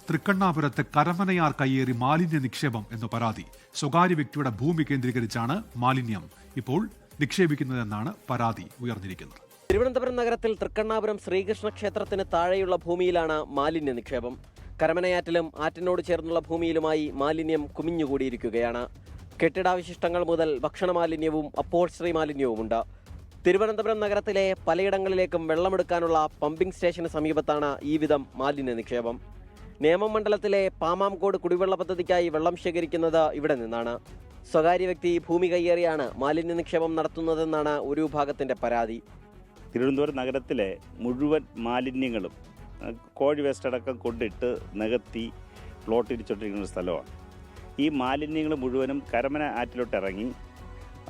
തൃക്കണ്ണാപുരത്ത് കരമനയാർ കയ്യേറി മാലിന്യ നിക്ഷേപം എന്ന് പരാതി. സ്വകാര്യ വ്യക്തിയുടെ ഭൂമി കേന്ദ്രീകരിച്ചാണ് മാലിന്യം ഇപ്പോൾ നിക്ഷേപിക്കുന്നതെന്നാണ് പരാതി ഉയർന്നിരിക്കുന്നത്. തിരുവനന്തപുരം നഗരത്തിൽ തൃക്കണ്ണാപുരം ശ്രീകൃഷ്ണ ക്ഷേത്രത്തിന് താഴെയുള്ള ഭൂമിയിലാണ് മാലിന്യ നിക്ഷേപം. കരമനയാറ്റിലും ആറ്റിനോട് ചേർന്നുള്ള ഭൂമിയിലുമായി മാലിന്യം കുമിഞ്ഞുകൂടിയിരിക്കുകയാണ്. കെട്ടിടാവശിഷ്ടങ്ങൾ മുതൽ ഭക്ഷണമാലിന്യവും അപ്പോൾസ്ട്രി മാലിന്യവുമുണ്ട്. തിരുവനന്തപുരം നഗരത്തിലെ പലയിടങ്ങളിലേക്കും വെള്ളമെടുക്കാനുള്ള പമ്പിംഗ് സ്റ്റേഷന് സമീപത്താണ് ഈ വിധം മാലിന്യ നിക്ഷേപം. നേമം മണ്ഡലത്തിലെ പാമാംകോട് കുടിവെള്ള പദ്ധതിക്കായി വെള്ളം ശേഖരിക്കുന്നത് ഇവിടെ നിന്നാണ്. സ്വകാര്യ വ്യക്തി ഭൂമി കയ്യേറിയാണ് മാലിന്യ നിക്ഷേപം നടത്തുന്നതെന്നാണ് ഒരു വിഭാഗത്തിന്റെ പരാതി. തിരുവനന്തപുരം നഗരത്തിലെ മുഴുവൻ മാലിന്യങ്ങളും കോഴി വേസ്റ്റ് അടക്കം കൊണ്ടിട്ട് നികത്തി പ്ലോട്ടിരിച്ചോണ്ടിരിക്കുന്ന സ്ഥലമാണ്. ഈ മാലിന്യങ്ങൾ മുഴുവനും കരമന ആറ്റിലോട്ട് ഇറങ്ങി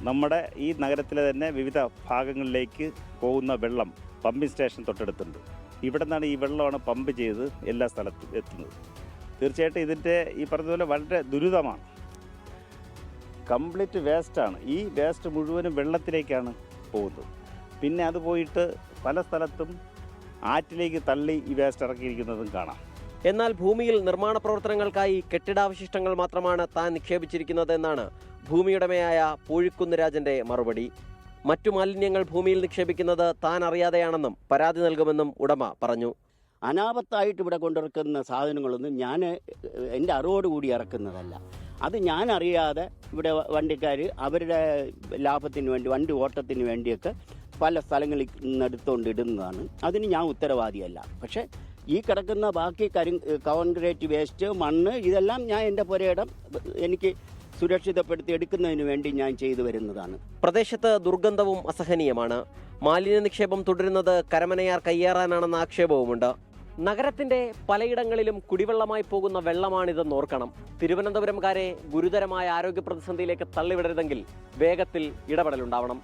നമ്മുടെ ഈ നഗരത്തിലെ തന്നെ വിവിധ ഭാഗങ്ങളിലേക്ക് പോകുന്ന വെള്ളം പമ്പിംഗ് സ്റ്റേഷൻ തൊട്ടടുത്തുണ്ട്. ഇവിടെ നിന്നാണ് ഈ വെള്ളമാണ് പമ്പ് ചെയ്ത് എല്ലാ സ്ഥലത്തും എത്തുന്നത്. തീർച്ചയായിട്ടും ഇതിൻ്റെ ഈ പറഞ്ഞതുപോലെ വളരെ ദുരിതമാണ്. കംപ്ലീറ്റ് വേസ്റ്റാണ്. ഈ വേസ്റ്റ് മുഴുവനും വെള്ളത്തിലേക്കാണ് പോകുന്നത്. പിന്നെ അത് പോയിട്ട് പല സ്ഥലത്തും ആറ്റിലേക്ക് തള്ളി ഈ വേസ്റ്റ് ഇറക്കിയിരിക്കുന്നതും കാണാം. എന്നാൽ ഭൂമിയിൽ നിർമ്മാണ പ്രവർത്തനങ്ങൾക്കായി കെട്ടിടാവശിഷ്ടങ്ങൾ മാത്രമാണ് താൻ നിക്ഷേപിച്ചിരിക്കുന്നതെന്നാണ് ഭൂമിയുടമയായ പൂഴിക്കുന്ന് രാജന്റെ മറുപടി. മറ്റു മാലിന്യങ്ങൾ ഭൂമിയിൽ നിക്ഷേപിക്കുന്നത് താൻ അറിയാതെയാണെന്നും പരാതി നൽകുമെന്നും ഉടമ പറഞ്ഞു. അനാപത്തായിട്ട് ഇവിടെ കൊണ്ടിറക്കുന്ന സാധനങ്ങളൊന്നും ഞാൻ എൻ്റെ അറിവോടുകൂടി ഇറക്കുന്നതല്ല. അത് ഞാൻ അറിയാതെ ഇവിടെ വണ്ടിക്കാർ അവരുടെ ലാഭത്തിന് വേണ്ടി വണ്ടി ഓട്ടത്തിന് വേണ്ടിയൊക്കെ പല സ്ഥലങ്ങളിൽ നിന്നെടുത്തുകൊണ്ട് ഇടുന്നതാണ്. അതിന് ഞാൻ ഉത്തരവാദിയല്ല. പക്ഷേ ഈ കിടക്കുന്ന ബാക്കി കോൺക്രീറ്റ് വേസ്റ്റ്, മണ്ണ്, ഇതെല്ലാം ഞാൻ എൻ്റെ പുരയിടം എനിക്ക് സുരക്ഷിതപ്പെടുത്തി എടുക്കുന്നതിന് വേണ്ടി ഞാൻ ചെയ്തു വരുന്നതാണ്. പ്രദേശത്ത് ദുർഗന്ധവും അസഹനീയമാണ്. മാലിന്യ നിക്ഷേപം തുടരുന്നത് കരമനയാർ കയ്യേറാനാണെന്ന ആക്ഷേപവുമുണ്ട്. നഗരത്തിന്റെ പലയിടങ്ങളിലും കുടിവെള്ളമായി പോകുന്ന വെള്ളമാണിതെന്ന് ഓർക്കണം. തിരുവനന്തപുരംകാരെ ഗുരുതരമായ ആരോഗ്യ പ്രതിസന്ധിയിലേക്ക് തള്ളിവിടരുതെങ്കിൽ വേഗത്തിൽ ഇടപെടലുണ്ടാവണം.